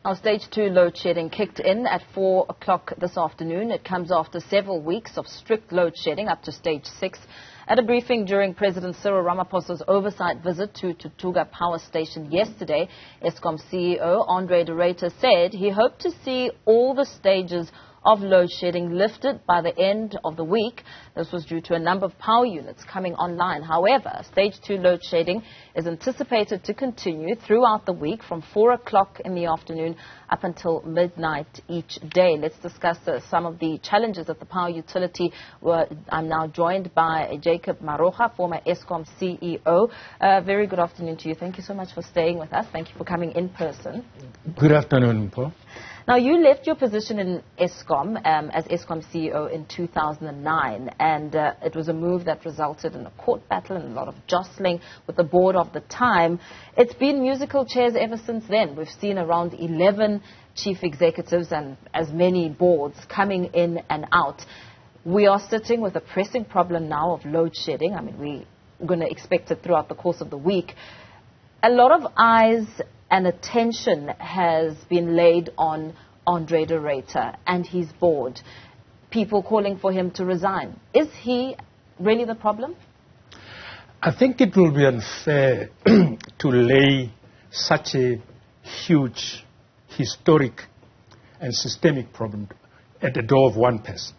Our stage 2 load shedding kicked in at 4 o'clock this afternoon. It comes after several weeks of strict load shedding up to stage 6. At a briefing during President Cyril Ramaphosa's oversight visit to Tutuka power station yesterday, Eskom CEO Ruyter said he hoped to see all the stages of load shedding lifted by the end of the week. This was due to a number of power units coming online. However, stage 2 load shedding is anticipated to continue throughout the week from 4 o'clock in the afternoon up until midnight each day. Let's discuss some of the challenges at the power utility. I'm now joined by Jacob Maroga, former Eskom CEO. Very good afternoon to you. Thank you so much for staying with us. Thank you for coming in person. Good afternoon, Paul. Now, you left your position in Eskom as Eskom CEO in 2009, and it was a move that resulted in a court battle and a lot of jostling with the board of the time. It's been musical chairs ever since then. We've seen around 11 chief executives and as many boards coming in and out. We are sitting with a pressing problem now of load shedding. I mean, we're going to expect it throughout the course of the week. A lot of eyes and attention has been laid on Ruyter and his board. People calling for him to resign. Is he really the problem? I think it will be unfair to lay such a huge, historic and systemic problem at the door of one person.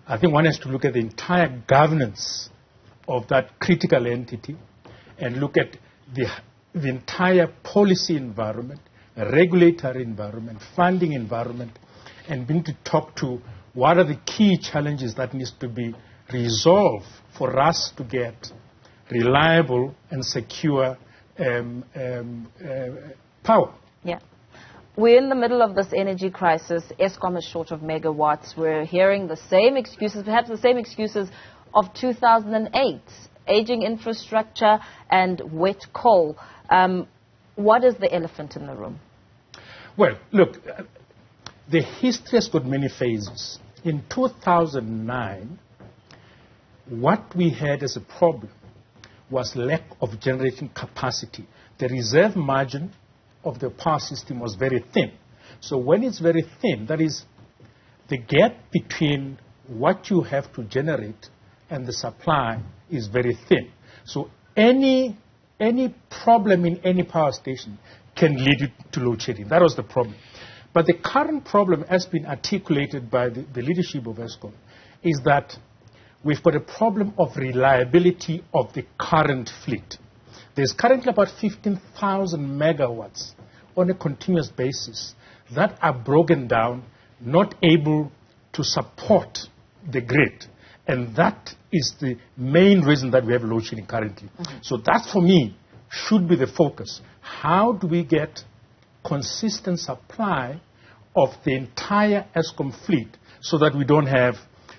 I think one has to look at the entire governance of that critical entity and look at the entire policy environment, regulatory environment, funding environment, and begin to talk to what are the key challenges that needs to be resolved for us to get reliable and secure power. Yeah. We're in the middle of this energy crisis. Eskom is short of megawatts. We're hearing the same excuses, perhaps the same excuses of 2008, aging infrastructure and wet coal. What is the elephant in the room? Well, look, the history has got many phases. In 2009, what we had as a problem was lack of generating capacity. The reserve margin of the power system was very thin. So when it's very thin, that is, the gap between what you have to generate and the supply is very thin. So any problem in any power station can lead to load shedding. That was the problem. But the current problem, as been articulated by the leadership of Eskom, is that we've got a problem of reliability of the current fleet. There's currently about 15,000 megawatts on a continuous basis that are broken down, not able to support the grid. And that is the main reason that we have load shedding currently. So that, for me, should be the focus. How do we get consistent supply of the entire Eskom fleet so that we don't have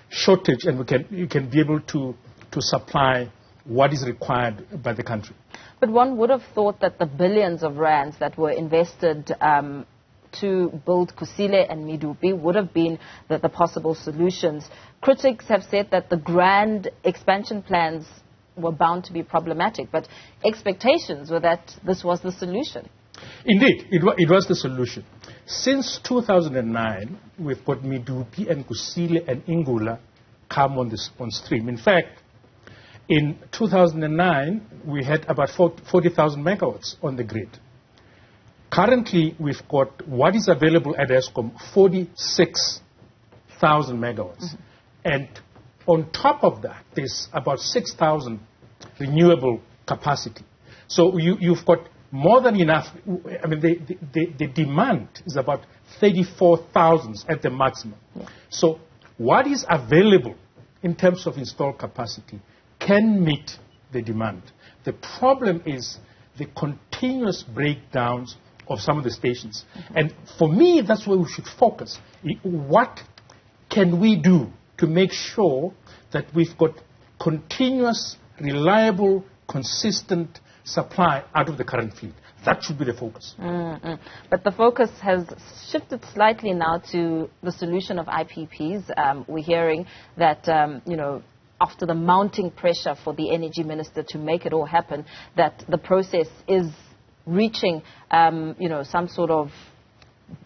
shortage and we can be able to supply what is required by the country? But one would have thought that the billions of rands that were invested to build Kusile and Medupi would have been the possible solutions. Critics have said that the grand expansion plans were bound to be problematic, but expectations were that this was the solution. Indeed, it was the solution. Since 2009, we've got Medupi and Kusile and Ingula come on stream. In fact, in 2009, we had about 40,000 megawatts on the grid. Currently, we've got what is available at Eskom, 46,000 megawatts. And on top of that, there's about 6,000 renewable capacity. So you've got more than enough. I mean, the demand is about 34,000 at the maximum. Yeah. So what is available in terms of installed capacity can meet the demand. The problem is the continuous breakdowns of some of the stations. And for me, that's where we should focus. What can we do to make sure that we've got continuous, reliable, consistent supply out of the current fleet? That should be the focus. But the focus has shifted slightly now to the solution of IPPs. We're hearing that, after the mounting pressure for the energy minister to make it all happen, that the process is reaching, some sort of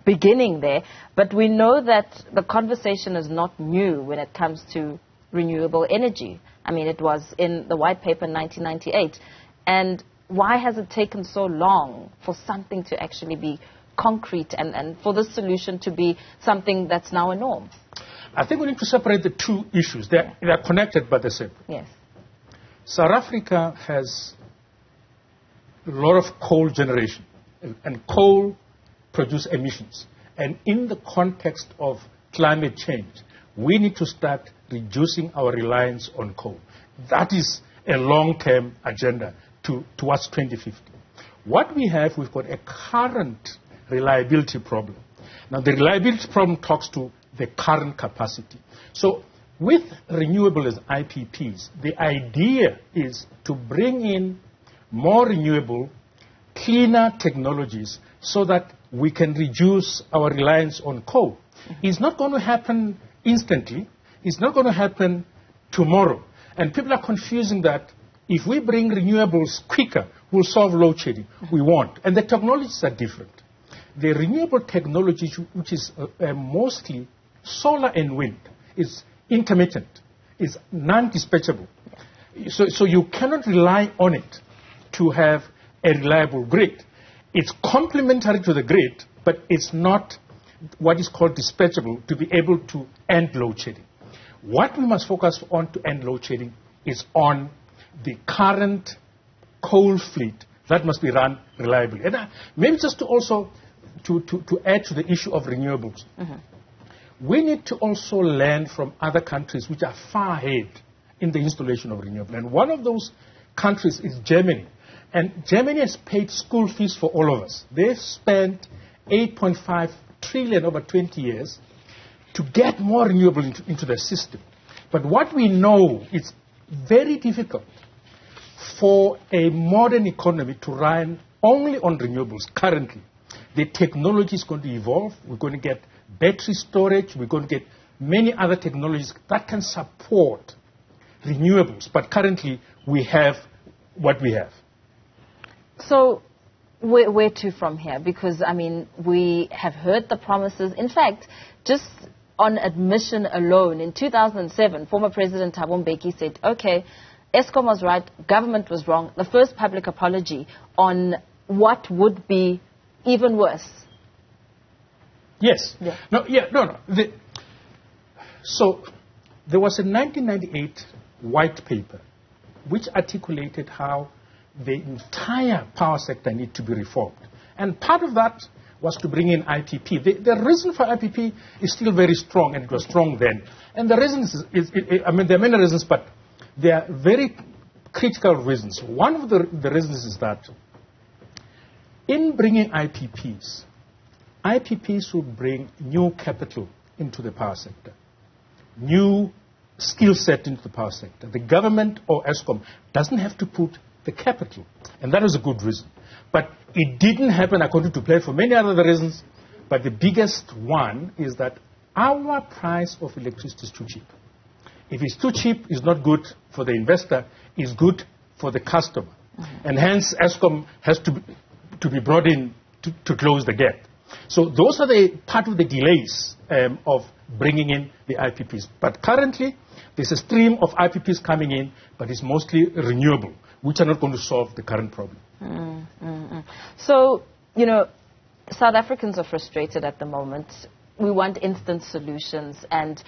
beginning there. But we know that the conversation is not new when it comes to renewable energy. I mean, it was in the white paper in 1998. And why has it taken so long for something to actually be concrete and for this solution to be something that's now a norm? I think we need to separate the two issues. They are connected but they're separate. Yes. South Africa has a lot of coal generation, and coal produce emissions. And in the context of climate change, we need to start reducing our reliance on coal. That is a long-term agenda towards 2050. What we have, we've got a current reliability problem. Now, the reliability problem talks to the current capacity. So, with renewables IPPs, the idea is to bring in more renewable, cleaner technologies so that we can reduce our reliance on coal. It's not going to happen instantly. It's not going to happen tomorrow. And people are confusing that if we bring renewables quicker, we'll solve load shedding. We won't. And the technologies are different. The renewable technology, which is mostly solar and wind, is intermittent, is non-dispatchable. So you cannot rely on it to have a reliable grid. It's complementary to the grid, but it's not what is called dispatchable to be able to end load shedding. What we must focus on to end load shedding is on the current coal fleet that must be run reliably. And maybe just to also to add to the issue of renewables, we need to also learn from other countries which are far ahead in the installation of renewables. And one of those countries is Germany. And Germany has paid school fees for all of us. They've spent 8.5 trillion over 20 years to get more renewable into the system. But what we know is very difficult for a modern economy to run only on renewables currently. The technology is going to evolve. We're going to get battery storage. We're going to get many other technologies that can support renewables. But currently, we have what we have. So where to from here? Because, I mean, we have heard the promises. In fact, just on admission alone, in 2007, former President Thabo Mbeki said, okay, Eskom was right, government was wrong. The first public apology on what would be even worse. Yes. Yeah. No. So there was a 1998 white paper which articulated how the entire power sector needs to be reformed. And part of that was to bring in IPP. The reason for IPP is still very strong, and it was strong then. And the reasons there are many reasons, but there are very critical reasons. One of the reasons is that in bringing IPPs will bring new capital into the power sector, new skill set into the power sector. The government or Eskom doesn't have to put the capital, and that was a good reason. But it didn't happen according to plan for many other reasons, but the biggest one is that our price of electricity is too cheap. If it's too cheap, it's not good for the investor, it's good for the customer. And hence, Eskom has to be brought in to close the gap. So those are the part of the delays of bringing in the IPPs. But currently, there's a stream of IPPs coming in, but it's mostly renewable, which are not going to solve the current problem. So, South Africans are frustrated at the moment. We want instant solutions, and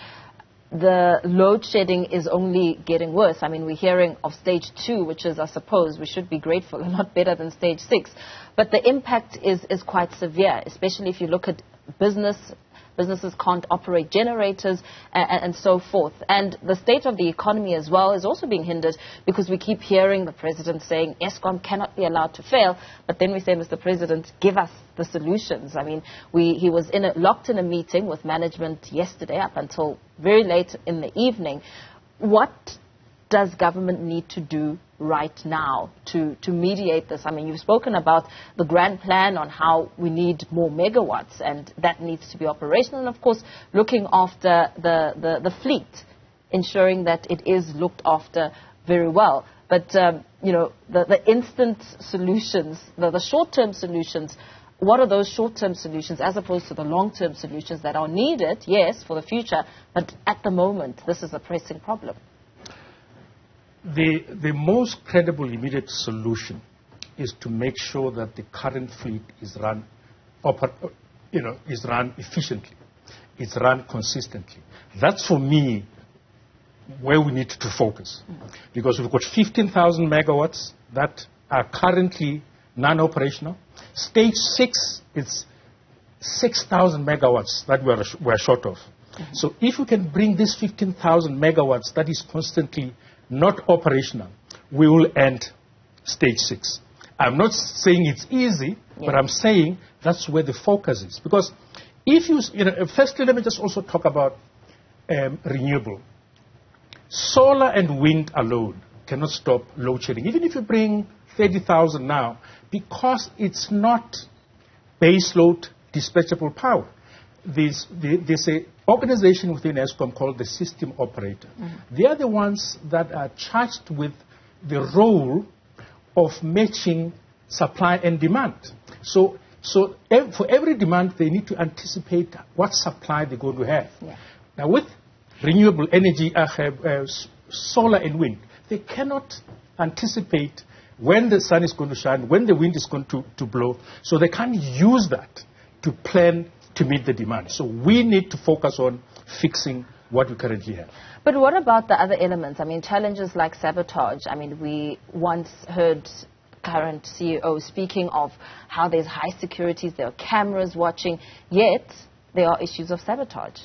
the load shedding is only getting worse. I mean, we're hearing of stage 2, which is, I suppose, we should be grateful, a lot better than stage 6. But the impact is quite severe, especially if you look at businesses can't operate generators and so forth. And the state of the economy as well is also being hindered because we keep hearing the president saying Eskom cannot be allowed to fail. But then we say, Mr. President, give us the solutions. I mean, he was locked in a meeting with management yesterday up until very late in the evening. What does government need to do right now to mediate this? I mean, you've spoken about the grand plan on how we need more megawatts, and that needs to be operational. And, of course, looking after the fleet, ensuring that it is looked after very well. But, the instant solutions, the short-term solutions what are those short-term solutions as opposed to the long-term solutions that are needed, yes, for the future, but at the moment, this is a pressing problem? The most credible immediate solution is to make sure that the current fleet is run efficiently, it's run consistently. That's, for me, where we need to focus. Because we've got 15,000 megawatts that are currently non-operational. Stage 6 is 6,000 megawatts that we're short of. So if we can bring this 15,000 megawatts that is constantly not operational, we will end stage 6. I'm not saying it's easy, but I'm saying that's where the focus is. Because if firstly, let me just also talk about renewable. Solar and wind alone cannot stop load shedding. Even if you bring 30,000 now, because it's not baseload dispatchable power. There's an organization within Eskom called the system operator. They are the ones that are charged with the role of matching supply and demand. So for every demand, they need to anticipate what supply they're going to have. Now, with renewable energy, solar and wind, they cannot anticipate when the sun is going to shine, when the wind is going to blow. So they can't use that to plan to meet the demand. So we need to focus on fixing what we currently have. But what about the other elements? I mean, challenges like sabotage. I mean, we once heard current CEO speaking of how there's high security, there are cameras watching, yet there are issues of sabotage.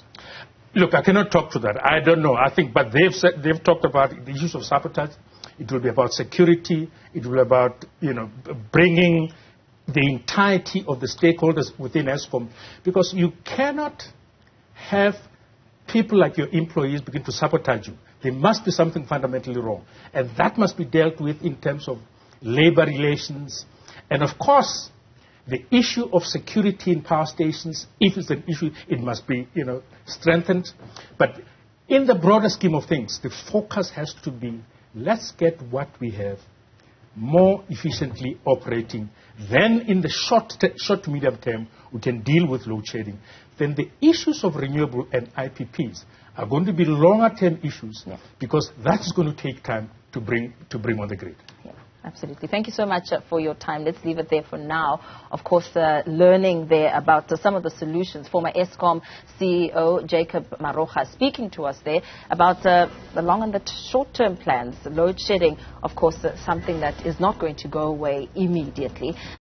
Look, I cannot talk to that. I don't know. I think, but they've talked about the issues of sabotage. It will be about security. It will be about, bringing the entirety of the stakeholders within Eskom, because you cannot have people like your employees begin to sabotage you. There must be something fundamentally wrong, and that must be dealt with in terms of labor relations, and of course, the issue of security in power stations. If it's an issue, it must be, strengthened. But in the broader scheme of things, the focus has to be, let's get what we have more efficiently operating. Then in the short to medium term, we can deal with load shedding. Then the issues of renewable and IPPs are going to be longer term issues, because that is going to take time to bring on the grid. Absolutely. Thank you so much for your time. Let's leave it there for now. Of course, learning there about some of the solutions. Former Eskom CEO Jacob Maroga speaking to us there about the long and the short-term plans. Load shedding, of course, something that is not going to go away immediately.